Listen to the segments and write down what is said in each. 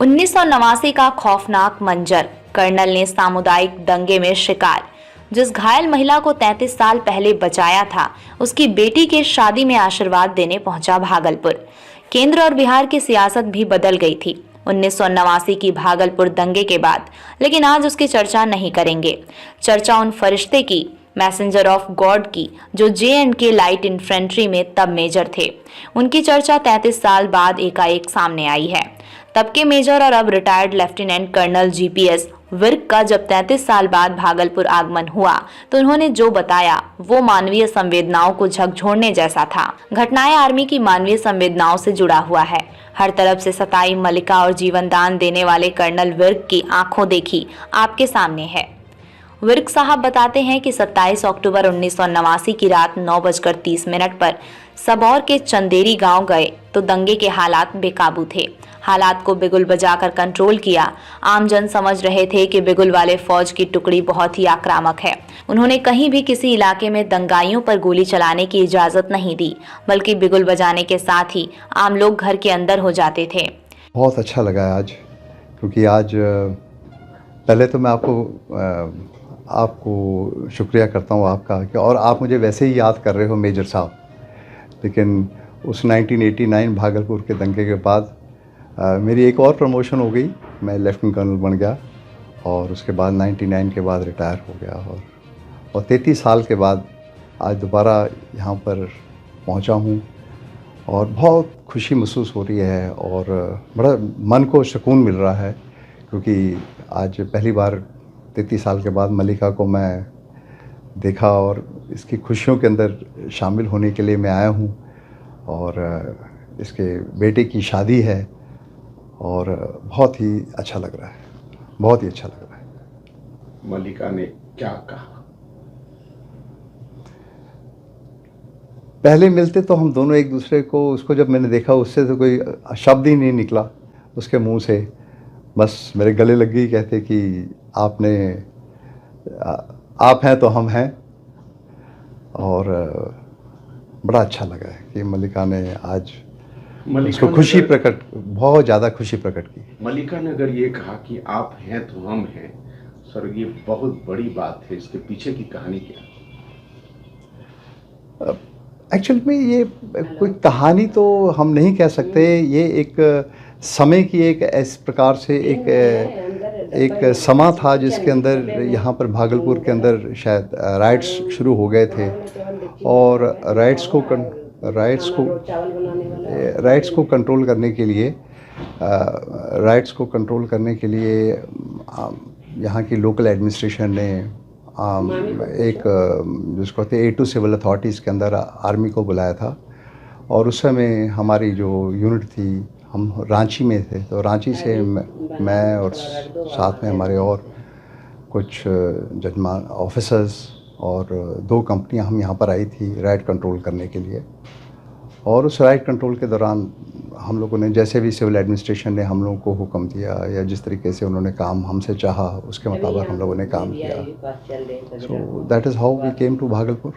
1989 का खौफनाक मंजर। कर्नल ने सामुदायिक दंगे में शिकार जिस घायल महिला को 33 साल पहले बचाया था, उसकी बेटी के शादी में आशीर्वाद देने पहुंचा भागलपुर। केंद्र और बिहार की सियासत भी बदल गई थी 1989 की भागलपुर दंगे के बाद, लेकिन आज उसकी चर्चा नहीं करेंगे। चर्चा उन फरिश्ते की, मैसेंजर ऑफ गॉड की, जो J&K लाइट इन्फेंट्री में तब मेजर थे। उनकी चर्चा 33 साल बाद एकाएक सामने आई है। तब के मेजर और अब retired lieutenant colonel GPS Virk का जब 33 साल बाद भागलपुर आगमन हुआ तो उन्होंने जो बताया वो मानवीय संवेदनाओं को झकझोरने जैसा था। घटनाएं आर्मी की मानवीय संवेदनाओं से जुड़ा हुआ है। हर तरफ से सताई मलिका और जीवन दान देने वाले कर्नल विर्क की आंखों देखी आपके सामने है। विर्क साहब बताते हैं कि 27 अक्टूबर 1989 की रात 9:30 पर सबौर के चंदेरी गांव गए तो दंगे के हालात बेकाबू थे। हालात को बिगुल बजाकर कंट्रोल किया। आमजन समझ रहे थे कि बिगुल वाले फौज की टुकड़ी बहुत ही आक्रामक है। उन्होंने कहीं भी किसी इलाके में दंगाइयों पर गोली चलाने की इजाजत नहीं दी, बल्कि बिगुल बजाने के साथ ही आम लोग घर के अंदर हो जाते थे। बहुत अच्छा लगा आज, क्योंकि आज पहले तो मैं आपको शुक्रिया करता हूँ आपका कि, और आप मुझे वैसे ही याद कर रहे हो मेजर साहब, लेकिन उस 1989 भागलपुर के दंगे के बाद मेरी एक और प्रमोशन हो गई। मैं लेफ्टिनेंट कर्नल बन गया और उसके बाद 99 के बाद रिटायर हो गया और 33 साल के बाद आज दोबारा यहाँ पर पहुँचा हूँ और बहुत खुशी महसूस हो रही है और बड़ा मन को सुकून मिल रहा है, क्योंकि आज पहली बार 33 साल के बाद मलिका को मैं देखा और इसकी खुशियों के अंदर शामिल होने के लिए मैं आया हूँ। और इसके बेटे की शादी है और बहुत ही अच्छा लग रहा है, बहुत ही अच्छा लग रहा है। मलिका ने क्या कहा? पहले मिलते तो हम दोनों एक दूसरे को, उसको जब मैंने देखा उससे तो कोई शब्द ही नहीं निकला उसके मुंह से, बस मेरे गले लग गई। कहते कि आप हैं तो हम हैं। और बड़ा अच्छा लगा है कि मलिका ने आज उसको खुशी प्रकट, बहुत ज़्यादा खुशी प्रकट की। मलिका ने अगर ये कहा कि आप हैं तो हम हैं, सर ये बहुत बड़ी बात है। इसके पीछे की कहानी क्या? एक्चुअल में ये कोई कहानी तो हम नहीं कह सकते। ये एक समय की एक इस प्रकार से एक समा था जिसके अंदर यहाँ पर भागलपुर के अंदर शायद राइट्स शुरू हो गए थे और राइट्स को कंट्रोल करने के लिए यहाँ की लोकल एडमिनिस्ट्रेशन ने एक जिसको कहते हैं A2 सिविल अथॉरिटीज़ के अंदर आर्मी को बुलाया था। और उस समय हमारी जो यूनिट थी, हम रांची में थे, तो रांची से मैं और साथ में हमारे और कुछ जजमान ऑफिसर्स और 2 कंपनियां हम यहाँ पर आई थी राइट कंट्रोल करने के लिए। और उस राइट कंट्रोल के दौरान हम लोगों ने, जैसे भी सिविल एडमिनिस्ट्रेशन ने हम लोगों को हुक्म दिया या जिस तरीके से उन्होंने काम हमसे चाहा, उसके मुताबिक हम लोगों ने काम किया। So that is how we came to Bhagalpur.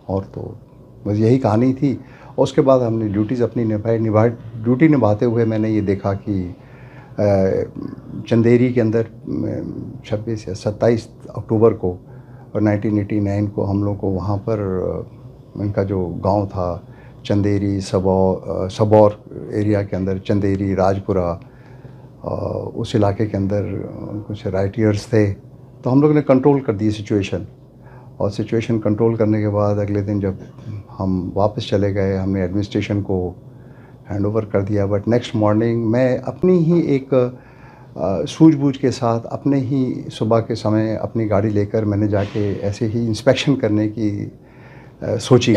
और तो बस यही कहानी थी। और उसके बाद हमने ड्यूटीज़ अपनी ड्यूटी निभाते हुए मैंने ये देखा कि चंदेरी के अंदर 26 या 27 अक्टूबर को और 1989 को हम लोग को वहाँ पर इनका जो गांव था चंदेरी, सबौर एरिया के अंदर, चंदेरी, राजपुरा, उस इलाके के अंदर कुछ राइटियर्स थे। तो हम लोग ने कंट्रोल कर दी सिचुएशन। और सिचुएशन कंट्रोल करने के बाद अगले दिन जब हम वापस चले गए, हमने एडमिनिस्ट्रेशन को हैंडओवर कर दिया। बट नेक्स्ट मॉर्निंग मैं अपनी ही एक सूझबूझ के साथ अपने ही सुबह के समय अपनी गाड़ी लेकर मैंने जाके ऐसे ही इंस्पेक्शन करने की सोची।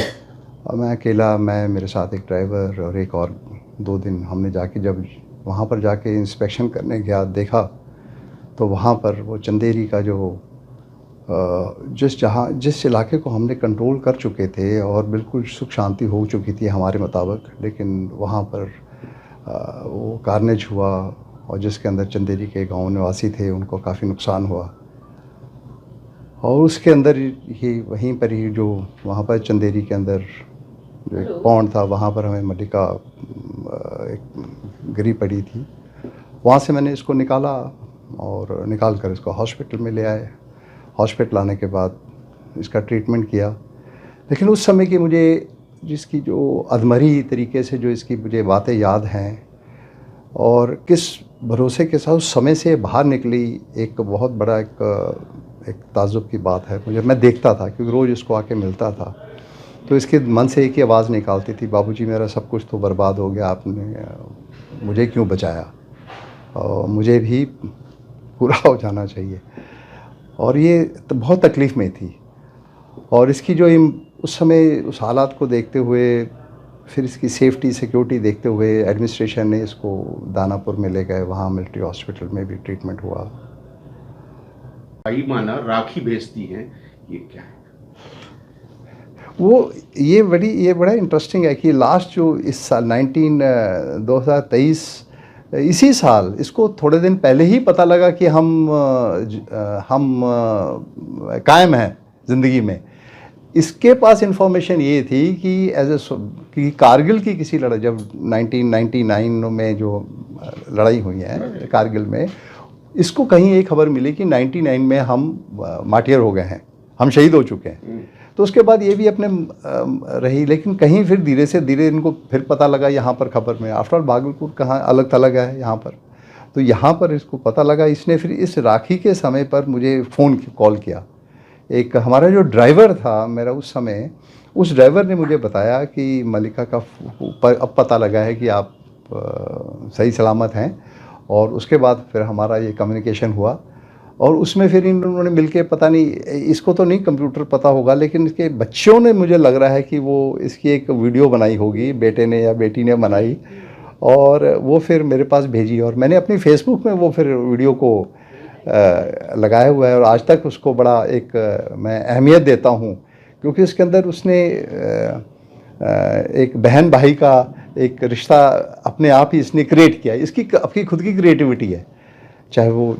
और मैं अकेला, मैं मेरे साथ एक ड्राइवर और एक और 2 दिन हमने जाके जब वहाँ पर जाके इंस्पेक्शन करने गया, देखा तो वहाँ पर वो चंदेरी का जो जिस इलाके को हमने कंट्रोल कर चुके थे और बिल्कुल सुख शांति हो चुकी थी हमारे मुताबिक, लेकिन वहाँ पर वो कारनेज हुआ और जिसके अंदर चंदेरी के गांव निवासी थे उनको काफ़ी नुकसान हुआ। और उसके अंदर ही वहीं पर ही जो वहाँ पर चंदेरी के अंदर जो एक पौंड था, वहाँ पर हमें मलिका एक गिरी पड़ी थी वहाँ से मैंने इसको निकाला और निकाल कर इसको हॉस्पिटल में ले आए। हॉस्पिटल आने के बाद इसका ट्रीटमेंट किया, लेकिन उस समय की मुझे जिसकी जो अधमरी तरीके से जो इसकी मुझे बातें याद हैं और किस भरोसे के साथ उस समय से बाहर निकली, एक बहुत बड़ा एक ताज्जुब की बात है मुझे। मैं देखता था क्योंकि रोज़ इसको आके मिलता था, तो इसके मन से एक ही आवाज़ निकालती थी, बाबूजी मेरा सब कुछ तो बर्बाद हो गया, आपने मुझे क्यों बचाया, और मुझे भी पूरा हो जाना चाहिए। और ये तो बहुत तकलीफ़ में थी। और इसकी जो उस समय उस हालात को देखते हुए, फिर इसकी सेफ्टी सिक्योरिटी देखते हुए एडमिनिस्ट्रेशन ने इसको दानापुर में ले गए, वहाँ मिलिट्री हॉस्पिटल में भी ट्रीटमेंट हुआ। भाई माना राखी भेजती हैं, ये क्या है? वो ये बड़ा इंटरेस्टिंग है कि लास्ट जो इस साल 2023 इसी साल इसको थोड़े दिन पहले ही पता लगा कि हम कायम हैं ज़िंदगी में। इसके पास इंफॉर्मेशन ये थी कि कि कारगिल की किसी लड़ाई, जब 1999 में जो लड़ाई हुई है कारगिल में, इसको कहीं एक खबर मिली कि 99 में हम मार्टियर हो गए हैं, हम शहीद हो चुके हैं। तो उसके बाद ये भी अपने रही, लेकिन कहीं फिर धीरे से धीरे इनको फिर पता लगा यहाँ पर खबर में। आफ्टर ऑल भागलपुर कहाँ अलग थलग है यहाँ पर, तो यहाँ पर इसको पता लगा। इसने फिर इस राखी के समय पर मुझे कॉल किया। एक हमारा जो ड्राइवर था मेरा उस समय, उस ड्राइवर ने मुझे बताया कि मलिका का अब पता लगा है कि आप सही सलामत हैं। और उसके बाद फिर हमारा ये कम्युनिकेशन हुआ और उसमें फिर इन लोगों ने मिलके, पता नहीं इसको तो नहीं कंप्यूटर पता होगा, लेकिन इसके बच्चों ने, मुझे लग रहा है कि वो इसकी एक वीडियो बनाई होगी, बेटे ने या बेटी ने बनाई, और वो फिर मेरे पास भेजी और मैंने अपनी फेसबुक में वो फिर वीडियो को लगाया हुआ है। और आज तक उसको बड़ा एक मैं अहमियत देता हूँ, क्योंकि इसके अंदर उसने एक बहन भाई का एक रिश्ता अपने आप ही इसने क्रिएट किया। इसकी अपनी खुद की क्रिएटिविटी है, चाहे वो,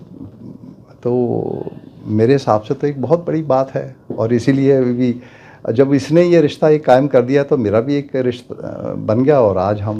तो मेरे हिसाब से तो एक बहुत बड़ी बात है। और इसीलिए भी जब इसने ये रिश्ता एक कायम कर दिया तो मेरा भी एक रिश्ता बन गया। और आज हम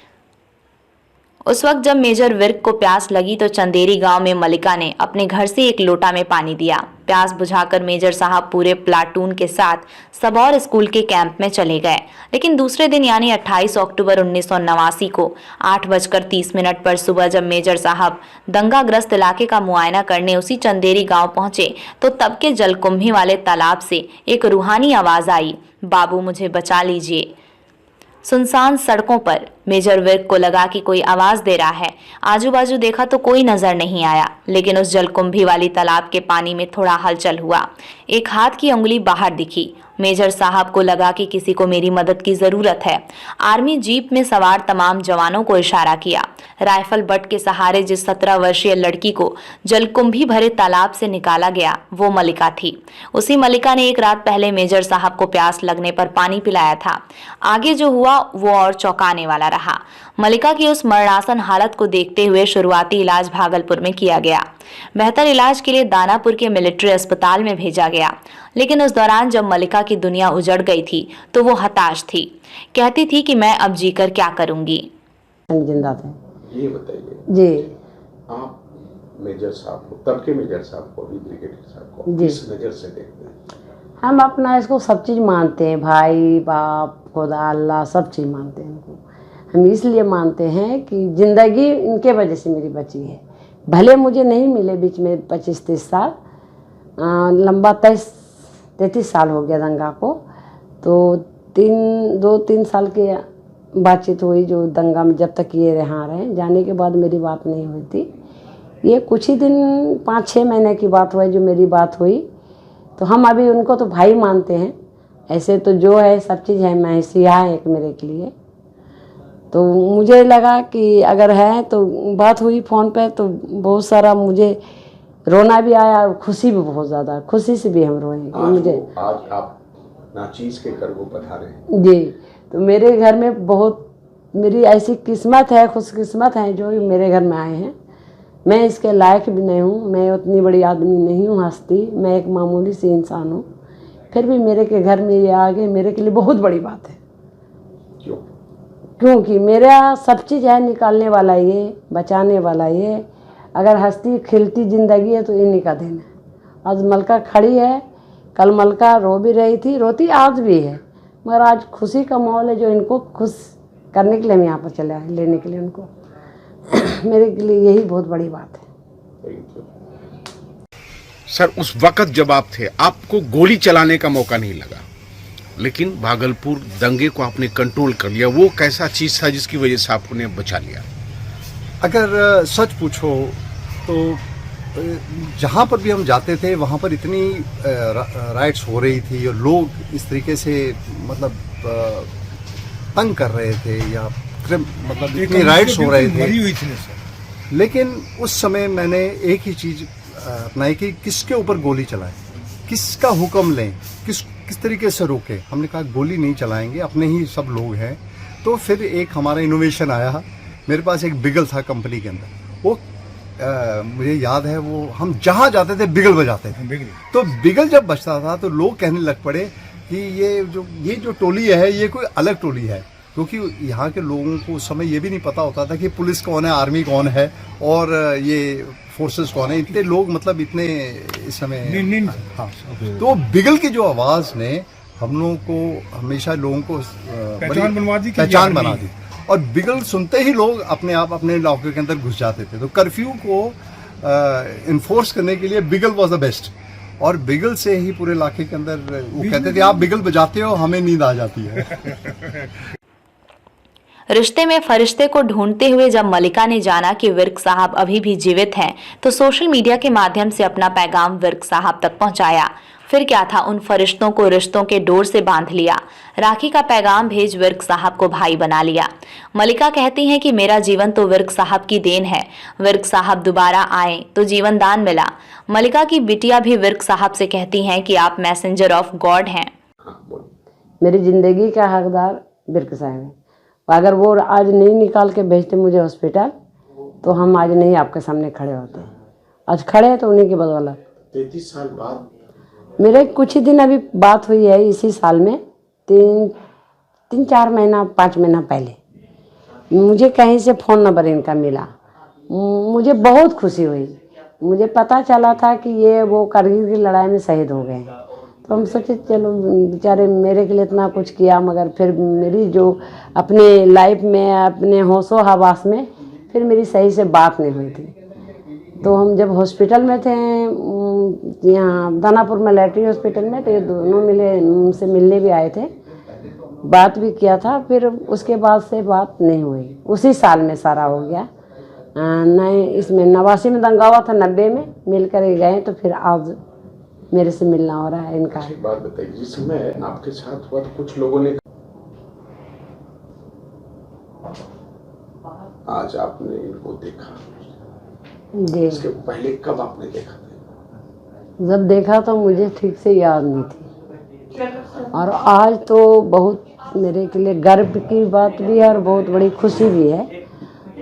उस वक्त जब मेजर विर्क को प्यास लगी तो चंदेरी गांव में मलिका ने अपने घर से एक लोटा में पानी दिया। प्यास बुझाकर मेजर साहब पूरे प्लाटून के साथ सबौर स्कूल के कैंप में चले गए। लेकिन दूसरे दिन यानी 28 अक्टूबर 1989 को 8:30 पर सुबह जब मेजर साहब दंगाग्रस्त इलाके का मुआयना करने उसी चंदेरी गांव पहुंचे तो तब के जलकुंभी वाले तालाब से एक रूहानी आवाज आई, बाबू मुझे बचा लीजिए। सुनसान सड़कों पर मेजर विर्क को लगा कि कोई आवाज दे रहा है। आजू बाजू देखा तो कोई नजर नहीं आया, लेकिन उस जलकुंभी वाली तालाब के पानी में थोड़ा हलचल हुआ। एक हाथ की उंगली बाहर दिखी। मेजर साहब को लगा कि किसी को मेरी मदद की जरूरत है। आर्मी जीप में सवार तमाम जवानों को इशारा किया। राइफल बट के सहारे जिस 17 वर्षीय लड़की को जलकुंभी भरे तालाब से निकाला गया वो मलिका थी। उसी मलिका ने एक रात पहले मेजर साहब को प्यास लगने पर पानी पिलाया था। आगे जो हुआ वो और चौंकाने वाला रहा। मलिका की उस मरणासन हालत को देखते हुए शुरुआती इलाज भागलपुर में किया गया। बेहतर इलाज के लिए दानापुर के मिलिट्री अस्पताल में भेजा गया। लेकिन उस दौरान जब मलिका की दुनिया उजड़ गई थी तो वो हताश थी। कहती थी कि मैं अब जीकर क्या करूंगी। जिंदा थे। ये बताइए जी, आप मेजर साहब को, तब के मेजर साहब को, अभी ब्रिगेडियर साहब को जी। किस नज़र से देखते हैं? हम अपना इसको सब चीज़ मानते हैं, भाई बाप खुदा अल्लाह सब चीज़ मानते हैं इनको। हम इसलिए मानते हैं कि ज़िंदगी इनके वजह से मेरी बची है। भले मुझे नहीं मिले बीच में 25-30 साल, लंबा 33 साल हो गया दंगा को, तो 2-3 साल की बातचीत हुई जो दंगा में, जब तक ये यहाँ रहे। जाने के बाद मेरी बात नहीं हुई थी। ये कुछ ही दिन 5-6 महीने की बात हुई जो मेरी बात हुई। तो हम अभी उनको तो भाई मानते हैं। ऐसे तो जो है सब चीज़ है, मैं सिया है एक मेरे के लिए। तो मुझे लगा कि अगर है तो बात हुई फ़ोन पे तो बहुत सारा मुझे रोना भी आया और खुशी भी बहुत ज़्यादा। खुशी से भी हम रोए कि मुझे आज आप नाचीज के घर को पधारे हैं। जी। तो मेरे घर में बहुत मेरी ऐसी किस्मत है, खुशकिस्मत है जो मेरे घर में आए हैं। मैं इसके लायक भी नहीं हूँ, मैं उतनी बड़ी आदमी नहीं हूँ हस्ती, मैं एक मामूली सी इंसान हूँ। फिर भी मेरे के घर में ये आ गए, मेरे के लिए बहुत बड़ी बात है। क्यों? क्योंकि मेरा सब चीज़ है, निकालने वाला ये, बचाने वाला ये, अगर हंसती खिलती ज़िंदगी है तो इन्हीं का दिन है। आज मलका खड़ी है, कल मलका रो भी रही थी, रोती आज भी है, मगर आज खुशी का माहौल है जो इनको खुश करने के लिए हम यहाँ पर चले आए, लेने के लिए उनको। मेरे लिए यही बहुत बड़ी बात है। सर, उस वक्त जब आप थे, आपको गोली चलाने का मौका नहीं लगा, लेकिन भागलपुर दंगे को आपने कंट्रोल कर लिया। वो कैसा चीज था जिसकी वजह से आपने बचा लिया? अगर सच पूछो तो जहाँ पर भी हम जाते थे वहाँ पर इतनी राइट्स हो रही थी और लोग इस तरीके से मतलब तंग कर रहे थे या मतलब इतनी राइट्स हो रहे थे, लेकिन उस समय मैंने एक ही चीज़ अपनाई कि किसके ऊपर गोली चलाएं, किसका हुक्म लें, किस तरीके से रोकें। हमने कहा गोली नहीं चलाएंगे, अपने ही सब लोग हैं। तो फिर एक हमारा इनोवेशन आया। मेरे पास एक बिगल था कंपनी के अंदर, वो मुझे याद है, वो हम जहाँ जाते थे बिगल बजाते थे। तो बिगल जब बजता था तो लोग कहने लग पड़े कि ये जो टोली है ये कोई अलग टोली है, क्योंकि यहाँ के लोगों को उस समय ये भी नहीं पता होता था कि पुलिस कौन है, आर्मी कौन है और ये फोर्सेस कौन है। इतने लोग मतलब इतने इस समय हाँ। तो बिगल की जो आवाज़ ने हम लोगों को हमेशा लोगों को पहचान बना दी और बिगल सुनते ही लोग अपने आप अपने इलाके के अंदर घुस जाते थे। तो कर्फ्यू को इन्फोर्स करने के लिए बिगल वॉज द बेस्ट, और बिगल से ही पूरे इलाके के अंदर वो कहते थे आप बिगल बजाते हो, हमें नींद आ जाती है। रिश्ते में फरिश्ते को ढूंढते हुए जब मलिका ने जाना कि विर्क साहब अभी भी जीवित हैं, तो सोशल मीडिया के माध्यम से अपना पैगाम विर्क साहब तक पहुंचाया। फिर क्या था, उन फरिश्तों को रिश्तों के डोर से बांध लिया, राखी का पैगाम भेज विर्क साहब को भाई बना लिया। मलिका कहती हैं कि मेरा जीवन तो विर्क साहब की देन है, विर्क साहब दोबारा आए तो जीवन दान मिला। मलिका की बिटिया भी विर्क साहब से कहती हैं कि आप मैसेंजर ऑफ गॉड हैं। मेरी ज़िंदगी का हकदार विर्क साहब है। अगर वो आज नहीं निकाल के भेजते मुझे हॉस्पिटल तो हम आज नहीं आपके सामने खड़े होते। आज खड़े हैं तो उन्हीं की बदौलत। 33 साल बाद मेरे कुछ ही दिन अभी बात हुई है, इसी साल में 3-4 महीना 5 महीना पहले मुझे कहीं से फ़ोन नंबर इनका मिला। मुझे बहुत खुशी हुई। मुझे पता चला था कि ये वो कारगिल की लड़ाई में शहीद हो गए। तो हम सोचे चलो बेचारे मेरे के लिए इतना कुछ किया, मगर फिर मेरी जो अपने लाइफ में अपने होशो हवास में फिर मेरी सही से बात नहीं हुई थी। तो हम जब हॉस्पिटल में थे यहाँ दानापुर मिलिट्री हॉस्पिटल में, तो ये दोनों उनसे मिलने भी आए थे, बात भी किया था। फिर उसके बाद से बात नहीं हुई। उसी साल में सारा हो गया। नहीं, इसमें 89 में दंगा हुआ था, 90 में मिल कर गए। तो फिर आज मेरे से मिलना हो रहा है इनका। एक बात बताइए, जिस समय आपके साथ हुआ तो कुछ लोगों ने, आज आपने इनको देखा जी, इसके पहले कब आपने देखा था? जब देखा तो मुझे ठीक से याद नहीं थी, और आज तो बहुत मेरे के लिए गर्व की बात भी है और बहुत बड़ी खुशी भी है।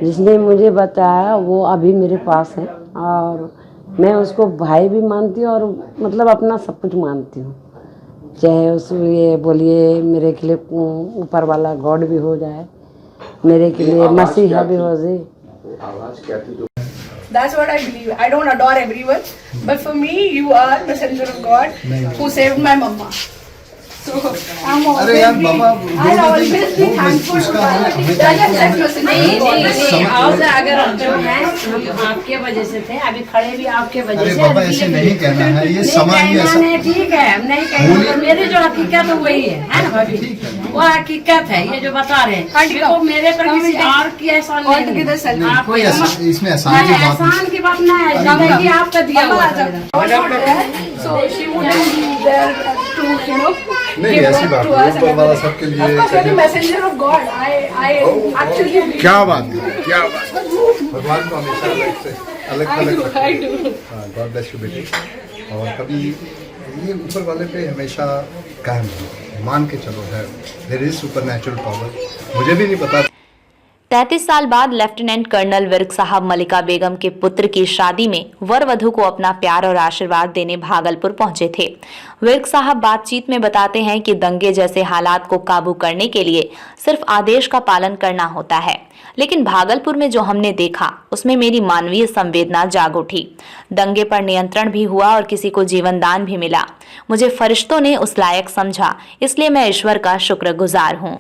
जिसने मुझे बताया वो अभी मेरे पास है और मैं उसको भाई भी मानती हूँ और मतलब अपना सब कुछ मानती हूँ। चाहे उस ये बोलिए मेरे के लिए ऊपर वाला गॉड भी हो जाए, मेरे के लिए मसीहा भी हो जाए। आवाज क्या थी? That's what I believe. I don't adore everyone, but for me, you are messenger of God who saved my mama. So I'm always I'll always be thankful to God. अगर जो है हम आपके वजह से थे, अभी खड़े भी आपके वजह से। अरे बाबा ऐसे नहीं कहना है, ये समाज में ऐसा नहीं, ठीक है, हम नहीं कहेंगे। मेरी जो हकीकत है वही है ना भाभी, वो हकीकत है। ये जो बता रहे हैं देखो मेरे पर किसी और की एहसान नहीं, कोई इसमें एहसान की बात एहसान की बात नहीं है, जिंदगी आपका दिया हुआ है। So she wouldn't be there to नहीं, give ऐसी birth बात to नहीं, us. ऊपर वाला सबके लिए Of course, you're the messenger of God. I actually believe. क्या बात है, क्या बात है। भगवान को हमेशा अलग अलग I do. God bless you बेटी। और कभी ये ऊपर वाले पे हमेशा कायम रहो, मान के चलो है देयर इज सुपरनैचुरल पावर। मुझे भी नहीं पता। 33 साल बाद लेफ्टिनेंट कर्नल विर्क साहब मलिका बेगम के पुत्र की शादी में वर वधू को अपना प्यार और आशीर्वाद देने भागलपुर पहुंचे थे। विर्क साहब बातचीत में बताते हैं कि दंगे जैसे हालात को काबू करने के लिए सिर्फ आदेश का पालन करना होता है, लेकिन भागलपुर में जो हमने देखा उसमें मेरी मानवीय संवेदना जाग उठी। दंगे पर नियंत्रण भी हुआ और किसी को जीवन दान भी मिला। मुझे फरिश्तों ने उस लायक समझा, इसलिए मैं ईश्वर का शुक्रगुजार हूँ।